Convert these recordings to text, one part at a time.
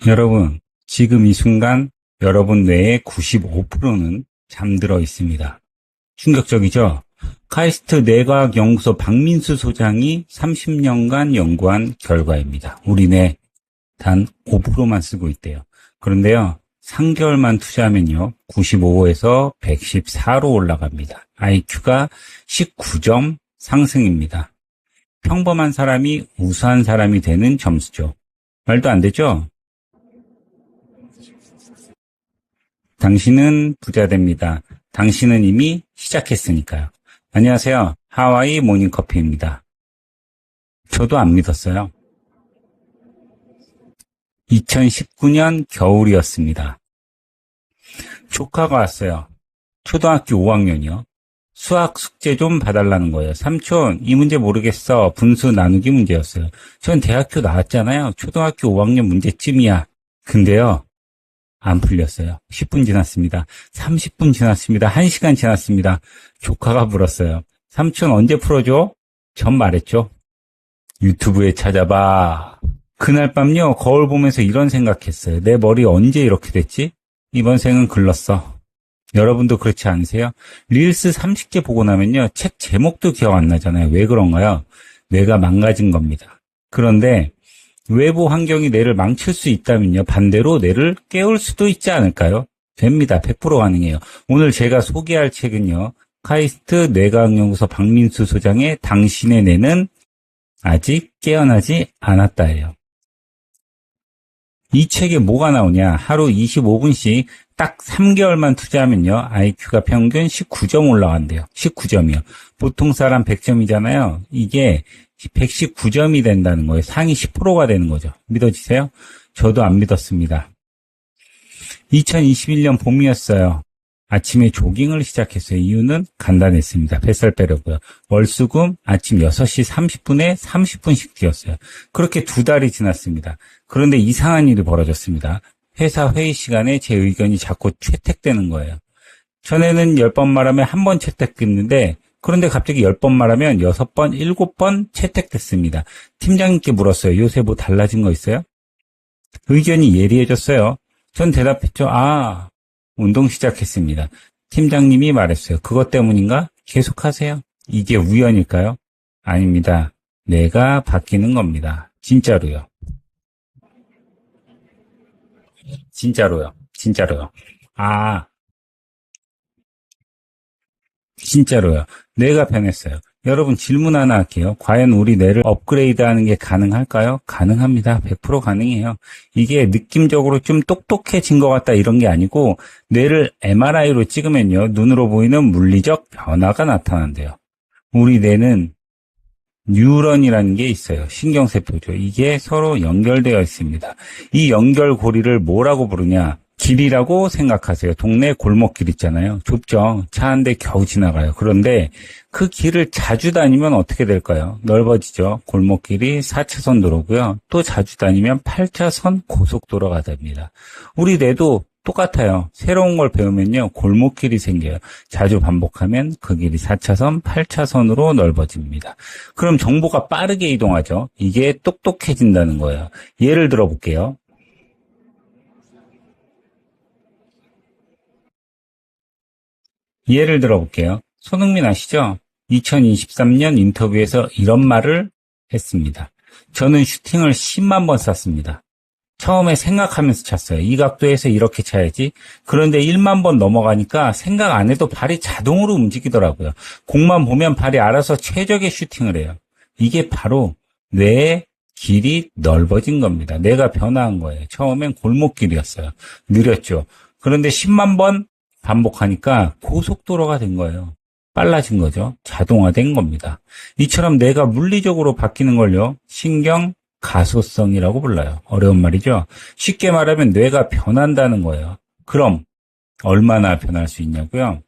여러분, 지금 이 순간 여러분 뇌의 95%는 잠들어 있습니다. 충격적이죠? 카이스트 뇌과학연구소 박민수 소장이 30년간 연구한 결과입니다. 우리 뇌 단 5%만 쓰고 있대요. 그런데요, 3개월만 투자하면요, 95에서 114로 올라갑니다. IQ가 19점 상승입니다. 평범한 사람이 우수한 사람이 되는 점수죠. 말도 안 되죠? 당신은 부자 됩니다. 당신은 이미 시작했으니까요. 안녕하세요. 하와이 모닝커피입니다. 저도 안 믿었어요. 2019년 겨울이었습니다. 조카가 왔어요. 초등학교 5학년이요. 수학 숙제 좀 봐달라는 거예요. 삼촌, 이 문제 모르겠어. 분수 나누기 문제였어요. 전 대학교 나왔잖아요. 초등학교 5학년 문제쯤이야. 근데요, 안 풀렸어요. 10분 지났습니다. 30분 지났습니다. 1시간 지났습니다. 조카가 물었어요. 삼촌 언제 풀어줘? 전 말했죠. 유튜브에 찾아봐. 그날 밤요, 거울 보면서 이런 생각했어요. 내 머리 언제 이렇게 됐지? 이번 생은 글렀어. 여러분도 그렇지 않으세요? 릴스 30개 보고 나면요, 책 제목도 기억 안 나잖아요. 왜 그런가요? 뇌가 망가진 겁니다. 그런데 외부 환경이 뇌를 망칠 수 있다면요, 반대로 뇌를 깨울 수도 있지 않을까요? 됩니다. 100% 가능해요. 오늘 제가 소개할 책은요, 카이스트 뇌과학연구소 박민수 소장의 당신의 뇌는 아직 깨어나지 않았다예요. 이 책에 뭐가 나오냐? 하루 25분씩 딱 3개월만 투자하면요, IQ가 평균 19점 올라간대요. 19점이요. 보통 사람 100점이잖아요. 이게 119점이 된다는 거예요. 상위 10%가 되는 거죠. 믿어지세요? 저도 안 믿었습니다. 2021년 봄이었어요. 아침에 조깅을 시작했어요. 이유는 간단했습니다. 뱃살 빼려고요. 월수금 아침 6시 30분에 30분씩 뛰었어요. 그렇게 2달이 지났습니다. 그런데 이상한 일이 벌어졌습니다. 회사 회의 시간에 제 의견이 자꾸 채택되는 거예요. 전에는 10번 말하면 1번 채택됐는데, 그런데 갑자기 10번 말하면 6번, 7번 채택됐습니다. 팀장님께 물었어요. 요새 뭐 달라진 거 있어요? 의견이 예리해졌어요. 전 대답했죠. 운동 시작했습니다. 팀장님이 말했어요. 그것 때문인가? 계속하세요. 이게 우연일까요? 아닙니다. 내가 바뀌는 겁니다. 진짜로요. 진짜로요. 진짜로요. 뇌가 변했어요. 여러분 질문 하나 할게요. 과연 우리 뇌를 업그레이드하는 게 가능할까요? 가능합니다. 100% 가능해요. 이게 느낌적으로 좀 똑똑해진 것 같다 이런 게 아니고, 뇌를 MRI로 찍으면요, 눈으로 보이는 물리적 변화가 나타난대요. 우리 뇌는 뉴런이라는 게 있어요. 신경세포죠. 이게 서로 연결되어 있습니다. 이 연결고리를 뭐라고 부르냐? 길이라고 생각하세요. 동네 골목길 있잖아요. 좁죠. 차 한 대 겨우 지나가요. 그런데 그 길을 자주 다니면 어떻게 될까요? 넓어지죠. 골목길이 4차선 도로고요. 또 자주 다니면 8차선 고속도로가 됩니다. 우리 뇌도 똑같아요. 새로운 걸 배우면요, 골목길이 생겨요. 자주 반복하면 그 길이 4차선, 8차선으로 넓어집니다. 그럼 정보가 빠르게 이동하죠. 이게 똑똑해진다는 거예요. 예를 들어 볼게요. 손흥민 아시죠? 2023년 인터뷰에서 이런 말을 했습니다. 저는 슈팅을 10만 번 쐈습니다. 처음에 생각하면서 찼어요. 이 각도에서 이렇게 차야지. 그런데 1만 번 넘어가니까 생각 안 해도 발이 자동으로 움직이더라고요. 공만 보면 발이 알아서 최적의 슈팅을 해요. 이게 바로 뇌의 길이 넓어진 겁니다. 뇌가 변화한 거예요. 처음엔 골목길이었어요. 느렸죠. 그런데 10만 번 반복하니까 고속도로가 된 거예요. 빨라진 거죠. 자동화된 겁니다. 이처럼 뇌가 물리적으로 바뀌는 걸요, 신경 가소성이라고 불러요. 어려운 말이죠. 쉽게 말하면 뇌가 변한다는 거예요. 그럼 얼마나 변할 수 있냐고요?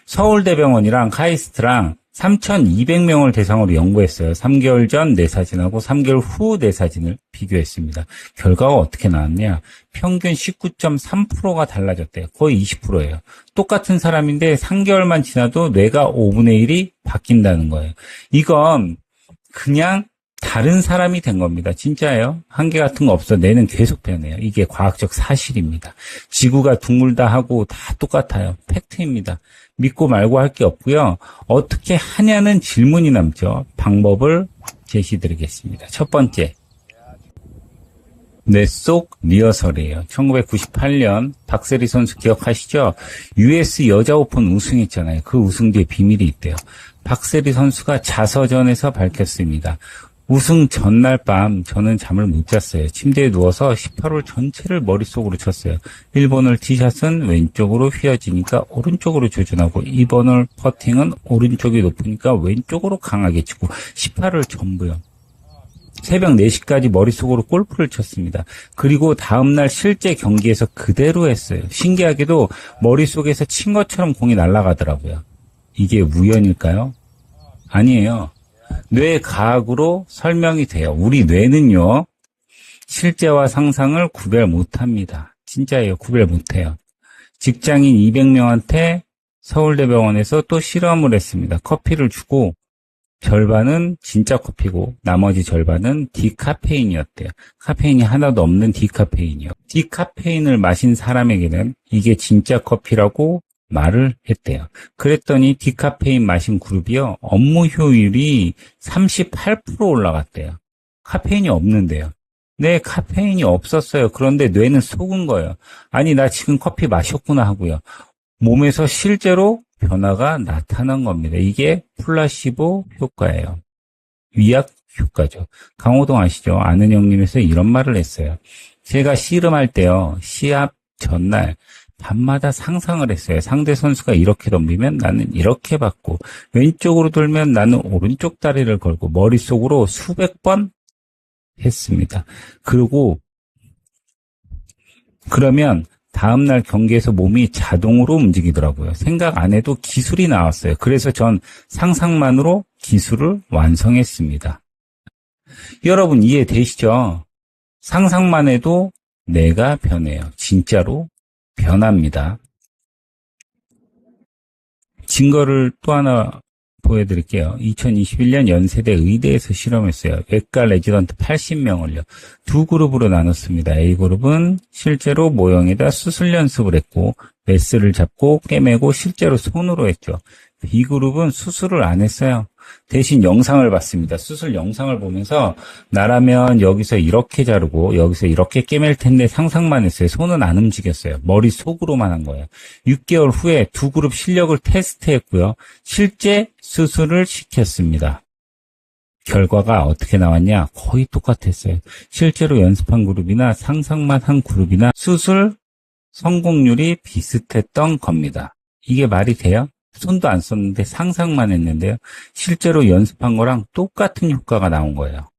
서울대병원이랑 카이스트랑 3,200명을 대상으로 연구했어요. 3개월 전 뇌사진하고 3개월 후 뇌사진을 비교했습니다. 결과가 어떻게 나왔냐? 평균 19.3%가 달라졌대요. 거의 20%예요. 똑같은 사람인데 3개월만 지나도 뇌가 5분의 1이 바뀐다는 거예요. 이건 그냥 다른 사람이 된 겁니다. 진짜예요. 한계 같은 거 없어. 뇌는 계속 변해요. 이게 과학적 사실입니다. 지구가 둥글다 하고 다 똑같아요. 팩트입니다. 믿고 말고 할 게 없고요. 어떻게 하냐는 질문이 남죠. 방법을 제시드리겠습니다. 첫 번째, 뇌 속 리허설이에요. 1998년 박세리 선수 기억하시죠? US 여자 오픈 우승했잖아요. 그 우승 뒤에 비밀이 있대요. 박세리 선수가 자서전에서 밝혔습니다. 우승 전날 밤 저는 잠을 못 잤어요. 침대에 누워서 18홀 전체를 머릿속으로 쳤어요. 1번홀 티샷은 왼쪽으로 휘어지니까 오른쪽으로 조준하고 2번홀 퍼팅은 오른쪽이 높으니까 왼쪽으로 강하게 치고 18홀 전부요. 새벽 4시까지 머릿속으로 골프를 쳤습니다. 그리고 다음날 실제 경기에서 그대로 했어요. 신기하게도 머릿속에서 친 것처럼 공이 날아가더라고요. 이게 우연일까요? 아니에요. 뇌 과학으로 설명이 돼요. 우리 뇌는요, 실제와 상상을 구별 못합니다. 진짜예요. 구별 못해요. 직장인 200명한테 서울대병원에서 또 실험을 했습니다. 커피를 주고 절반은 진짜 커피고 나머지 절반은 디카페인이었대요. 카페인이 하나도 없는 디카페인이요. 디카페인을 마신 사람에게는 이게 진짜 커피라고 말을 했대요. 그랬더니 디카페인 마신 그룹이요, 업무 효율이 38% 올라갔대요. 카페인이 없는데요. 네, 카페인이 없었어요. 그런데 뇌는 속은 거예요. 아니, 나 지금 커피 마셨구나 하고요. 몸에서 실제로 변화가 나타난 겁니다. 이게 플라시보 효과예요. 위약 효과죠. 강호동 아시죠? 아는 형님에서 이런 말을 했어요. 제가 씨름할 때요, 시합 전날 밤마다 상상을 했어요. 상대 선수가 이렇게 덤비면 나는 이렇게 받고, 왼쪽으로 돌면 나는 오른쪽 다리를 걸고, 머릿속으로 수백 번 했습니다. 그러면 다음날 경기에서 몸이 자동으로 움직이더라고요. 생각 안 해도 기술이 나왔어요. 그래서 전 상상만으로 기술을 완성했습니다. 여러분 이해되시죠? 상상만 해도 뇌가 변해요. 진짜로 변합니다. 증거를 또 하나 보여드릴게요. 2021년 연세대 의대에서 실험했어요. 외과 레지던트 80명을요. 두 그룹으로 나눴습니다. A그룹은 실제로 모형에다 수술 연습을 했고 메스를 잡고 꿰매고 실제로 손으로 했죠. B그룹은 수술을 안 했어요. 대신 영상을 봤습니다. 수술 영상을 보면서 나라면 여기서 이렇게 자르고 여기서 이렇게 꿰맬 텐데 상상만 했어요. 손은 안 움직였어요. 머릿속으로만 한 거예요. 6개월 후에 두 그룹 실력을 테스트했고요. 실제 수술을 시켰습니다. 결과가 어떻게 나왔냐? 거의 똑같았어요. 실제로 연습한 그룹이나 상상만 한 그룹이나 수술 성공률이 비슷했던 겁니다. 이게 말이 돼요? 손도 안 썼는데 상상만 했는데요. 실제로 연습한 거랑 똑같은 효과가 나온 거예요.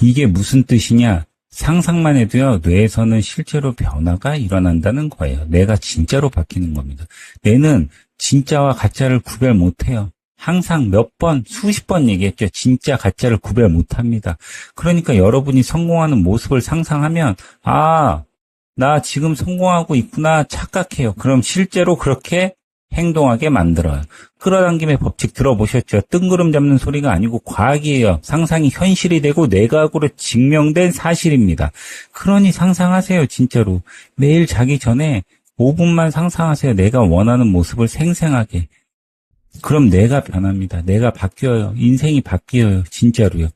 이게 무슨 뜻이냐? 상상만 해도요, 뇌에서는 실제로 변화가 일어난다는 거예요. 뇌가 진짜로 바뀌는 겁니다. 뇌는 진짜와 가짜를 구별 못해요. 항상 몇 번, 수십 번 얘기했죠. 진짜, 가짜를 구별 못합니다. 그러니까 여러분이 성공하는 모습을 상상하면, 아, 나 지금 성공하고 있구나 착각해요. 그럼 실제로 그렇게 행동하게 만들어요. 끌어당김의 법칙 들어보셨죠? 뜬구름 잡는 소리가 아니고 과학이에요. 상상이 현실이 되고 뇌과학으로 증명된 사실입니다. 그러니 상상하세요. 진짜로. 매일 자기 전에 5분만 상상하세요. 내가 원하는 모습을 생생하게. 그럼 뇌가 변합니다. 뇌가 바뀌어요. 인생이 바뀌어요. 진짜로요.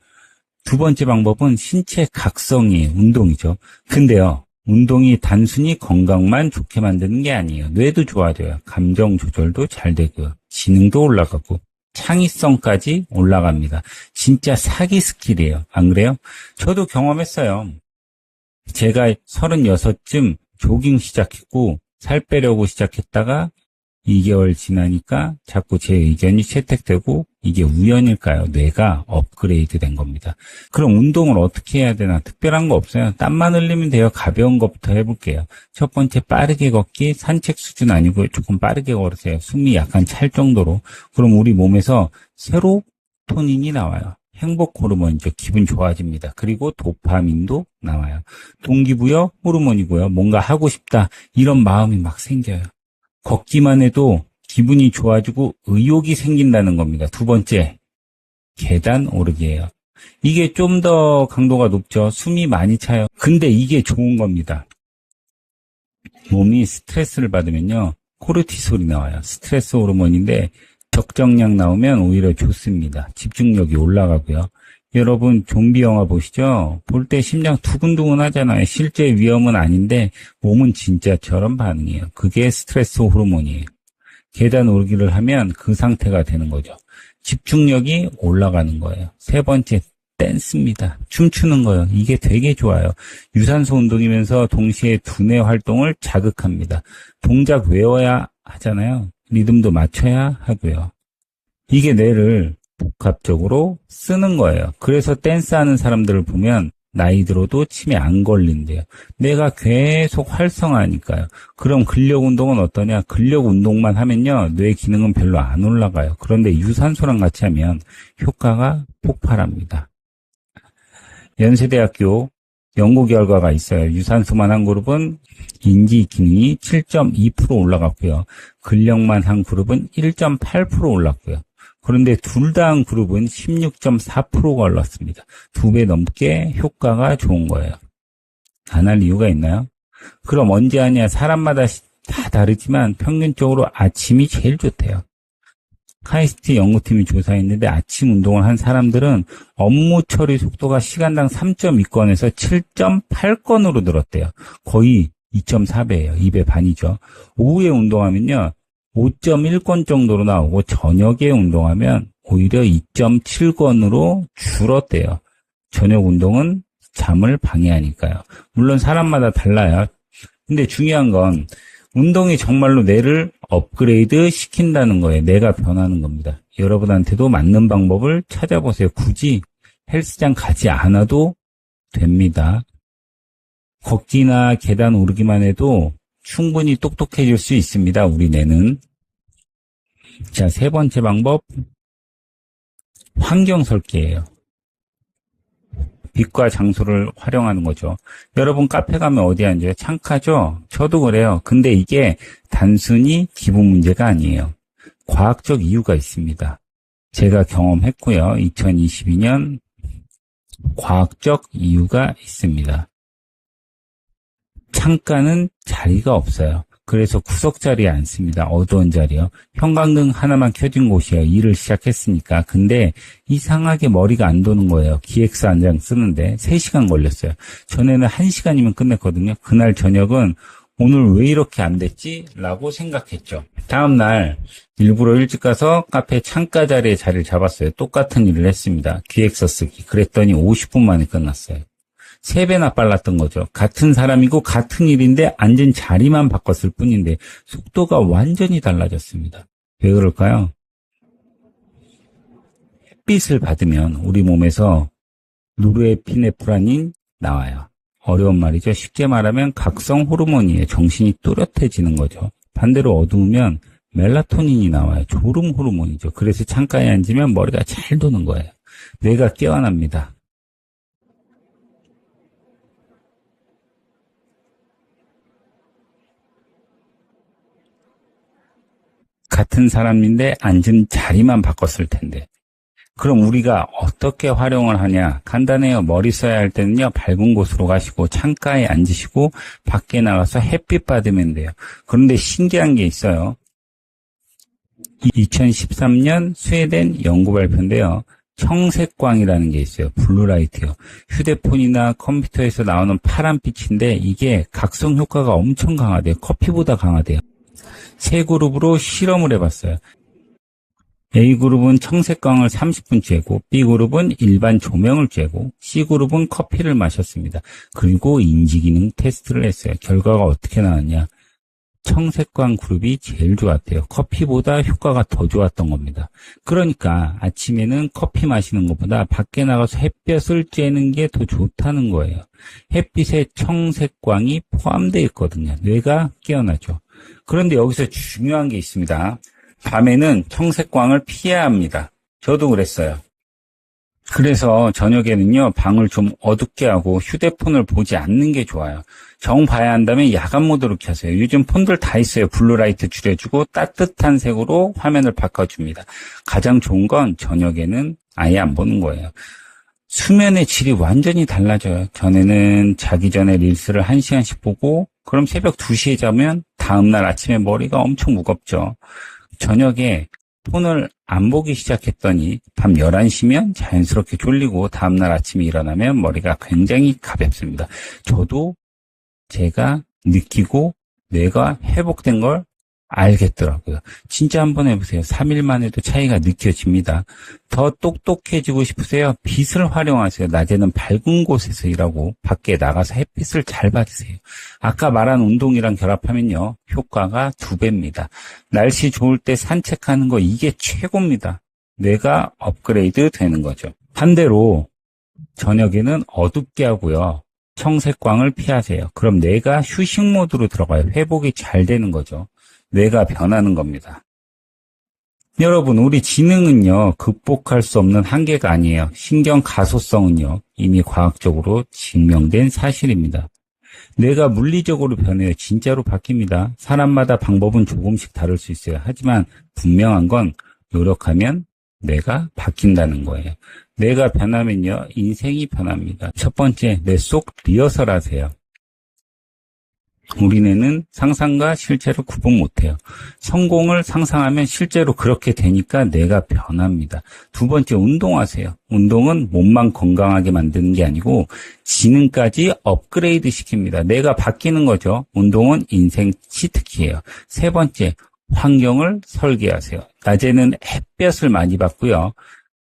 두 번째 방법은 신체 각성이에요. 운동이죠. 근데요, 운동이 단순히 건강만 좋게 만드는 게 아니에요. 뇌도 좋아져요. 감정 조절도 잘 되고요. 지능도 올라가고 창의성까지 올라갑니다. 진짜 사기 스킬이에요. 안 그래요? 저도 경험했어요. 제가 36쯤 조깅 시작했고 살 빼려고 시작했다가 2개월 지나니까 자꾸 제 의견이 채택되고 이게 우연일까요? 뇌가 업그레이드 된 겁니다. 그럼 운동을 어떻게 해야 되나? 특별한 거 없어요. 땀만 흘리면 돼요. 가벼운 것부터 해볼게요. 첫 번째 빠르게 걷기, 산책 수준 아니고 조금 빠르게 걸으세요. 숨이 약간 찰 정도로. 그럼 우리 몸에서 세로토닌이 나와요. 행복 호르몬이죠. 기분 좋아집니다. 그리고 도파민도 나와요. 동기부여 호르몬이고요. 뭔가 하고 싶다. 이런 마음이 막 생겨요. 걷기만 해도 기분이 좋아지고 의욕이 생긴다는 겁니다. 두 번째, 계단 오르기예요. 이게 좀 더 강도가 높죠. 숨이 많이 차요. 근데 이게 좋은 겁니다. 몸이 스트레스를 받으면요, 코르티솔이 나와요. 스트레스 호르몬인데 적정량 나오면 오히려 좋습니다. 집중력이 올라가고요. 여러분 좀비 영화 보시죠? 볼 때 심장 두근두근 하잖아요. 실제 위험은 아닌데 몸은 진짜처럼 반응해요. 그게 스트레스 호르몬이에요. 계단 오르기를 하면 그 상태가 되는 거죠. 집중력이 올라가는 거예요. 세 번째, 댄스입니다. 춤추는 거예요. 이게 되게 좋아요. 유산소 운동이면서 동시에 두뇌 활동을 자극합니다. 동작 외워야 하잖아요. 리듬도 맞춰야 하고요. 이게 뇌를 복합적으로 쓰는 거예요. 그래서 댄스하는 사람들을 보면 나이 들어도 치매 안 걸린대요. 뇌가 계속 활성화하니까요. 그럼 근력 운동은 어떠냐? 근력 운동만 하면요, 뇌 기능은 별로 안 올라가요. 그런데 유산소랑 같이 하면 효과가 폭발합니다. 연세대학교 연구 결과가 있어요. 유산소만 한 그룹은 인지 기능이 7.2% 올라갔고요. 근력만 한 그룹은 1.8% 올랐고요. 그런데 둘 다 한 그룹은 16.4%가 올랐습니다. 2배 넘게 효과가 좋은 거예요. 안 할 이유가 있나요? 그럼 언제 하냐? 사람마다 다 다르지만 평균적으로 아침이 제일 좋대요. 카이스트 연구팀이 조사했는데 아침 운동을 한 사람들은 업무 처리 속도가 시간당 3.2건에서 7.8건으로 늘었대요. 거의 2.4배예요. 2배 반이죠. 오후에 운동하면요, 5.1건 정도로 나오고 저녁에 운동하면 오히려 2.7건으로 줄었대요. 저녁 운동은 잠을 방해하니까요. 물론 사람마다 달라요. 근데 중요한 건 운동이 정말로 뇌를 업그레이드 시킨다는 거예요. 뇌가 변하는 겁니다. 여러분한테도 맞는 방법을 찾아보세요. 굳이 헬스장 가지 않아도 됩니다. 걷기나 계단 오르기만 해도 충분히 똑똑해질 수 있습니다. 우리 뇌는. 자, 세 번째 방법, 환경 설계예요. 빛과 장소를 활용하는 거죠. 여러분 카페 가면 어디 앉아요? 창가죠? 저도 그래요. 근데 이게 단순히 기분 문제가 아니에요. 과학적 이유가 있습니다. 제가 경험했고요. 2022년 과학적 이유가 있습니다. 창가는 자리가 없어요. 그래서 구석 자리에 앉습니다. 어두운 자리요. 형광등 하나만 켜진 곳이에요. 일을 시작했으니까. 근데 이상하게 머리가 안 도는 거예요. 기획서 한 장 쓰는데 3시간 걸렸어요. 전에는 1시간이면 끝냈거든요. 그날 저녁은 오늘 왜 이렇게 안 됐지? 라고 생각했죠. 다음날 일부러 일찍 가서 카페 창가 자리에 자리를 잡았어요. 똑같은 일을 했습니다. 기획서 쓰기. 그랬더니 50분 만에 끝났어요. 3배나 빨랐던 거죠. 같은 사람이고 같은 일인데 앉은 자리만 바꿨을 뿐인데 속도가 완전히 달라졌습니다. 왜 그럴까요? 햇빛을 받으면 우리 몸에서 노르에피네프린이 나와요. 어려운 말이죠. 쉽게 말하면 각성 호르몬이에요. 정신이 또렷해지는 거죠. 반대로 어두우면 멜라토닌이 나와요. 졸음 호르몬이죠. 그래서 창가에 앉으면 머리가 잘 도는 거예요. 뇌가 깨어납니다. 같은 사람인데 앉은 자리만 바꿨을 텐데. 그럼 우리가 어떻게 활용을 하냐? 간단해요. 머리 써야 할 때는요, 밝은 곳으로 가시고 창가에 앉으시고 밖에 나가서 햇빛 받으면 돼요. 그런데 신기한 게 있어요. 2013년 스웨덴 연구 발표인데요. 청색광이라는 게 있어요. 블루라이트요. 휴대폰이나 컴퓨터에서 나오는 파란빛인데 이게 각성 효과가 엄청 강하대요. 커피보다 강하대요. 3그룹으로 실험을 해봤어요. A그룹은 청색광을 30분 쬐고 B그룹은 일반 조명을 쬐고 C그룹은 커피를 마셨습니다. 그리고 인지기능 테스트를 했어요. 결과가 어떻게 나왔냐? 청색광 그룹이 제일 좋았대요. 커피보다 효과가 더 좋았던 겁니다. 그러니까 아침에는 커피 마시는 것보다 밖에 나가서 햇볕을 쬐는 게 더 좋다는 거예요. 햇빛에 청색광이 포함되어 있거든요. 뇌가 깨어나죠. 그런데 여기서 중요한 게 있습니다. 밤에는 청색광을 피해야 합니다. 저도 그랬어요. 그래서 저녁에는요, 방을 좀 어둡게 하고 휴대폰을 보지 않는 게 좋아요. 정 봐야 한다면 야간 모드로 켜세요. 요즘 폰들 다 있어요. 블루라이트 줄여주고 따뜻한 색으로 화면을 바꿔줍니다. 가장 좋은 건 저녁에는 아예 안 보는 거예요. 수면의 질이 완전히 달라져요. 전에는 자기 전에 릴스를 1시간씩 보고 그럼 새벽 2시에 자면 다음날 아침에 머리가 엄청 무겁죠. 저녁에 폰을 안 보기 시작했더니 밤 11시면 자연스럽게 졸리고 다음날 아침에 일어나면 머리가 굉장히 가볍습니다. 저도 제가 느끼고 뇌가 회복된 걸 알겠더라고요. 진짜 한번 해보세요. 3일만 해도 차이가 느껴집니다. 더 똑똑해지고 싶으세요? 빛을 활용하세요. 낮에는 밝은 곳에서 일하고 밖에 나가서 햇빛을 잘 받으세요. 아까 말한 운동이랑 결합하면요. 효과가 2배입니다. 날씨 좋을 때 산책하는 거 이게 최고입니다. 뇌가 업그레이드 되는 거죠. 반대로 저녁에는 어둡게 하고요. 청색광을 피하세요. 그럼 뇌가 휴식 모드로 들어가요. 회복이 잘 되는 거죠. 뇌가 변하는 겁니다. 여러분, 우리 지능은요, 극복할 수 없는 한계가 아니에요. 신경 가소성은요, 이미 과학적으로 증명된 사실입니다. 뇌가 물리적으로 변해요. 진짜로 바뀝니다. 사람마다 방법은 조금씩 다를 수 있어요. 하지만 분명한 건 노력하면 뇌가 바뀐다는 거예요. 뇌가 변하면요, 인생이 변합니다. 첫 번째, 뇌 속 리허설 하세요. 우리 뇌는 상상과 실제를 구분 못해요. 성공을 상상하면 실제로 그렇게 되니까 뇌가 변합니다. 두 번째, 운동하세요. 운동은 몸만 건강하게 만드는 게 아니고 지능까지 업그레이드 시킵니다. 뇌가 바뀌는 거죠. 운동은 인생 치트키예요. 세 번째, 환경을 설계하세요. 낮에는 햇볕을 많이 받고요.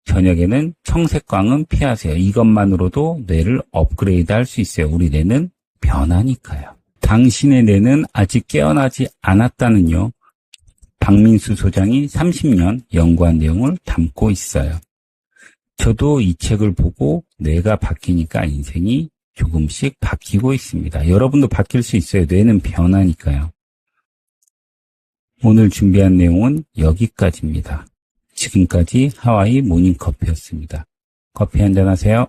저녁에는 청색광은 피하세요. 이것만으로도 뇌를 업그레이드 할 수 있어요. 우리 뇌는 변하니까요. 당신의 뇌는 아직 깨어나지 않았다는요. 박민수 소장이 30년 연구한 내용을 담고 있어요. 저도 이 책을 보고 뇌가 바뀌니까 인생이 조금씩 바뀌고 있습니다. 여러분도 바뀔 수 있어요. 뇌는 변하니까요. 오늘 준비한 내용은 여기까지입니다. 지금까지 하와이 모닝커피였습니다. 커피 한잔 하세요.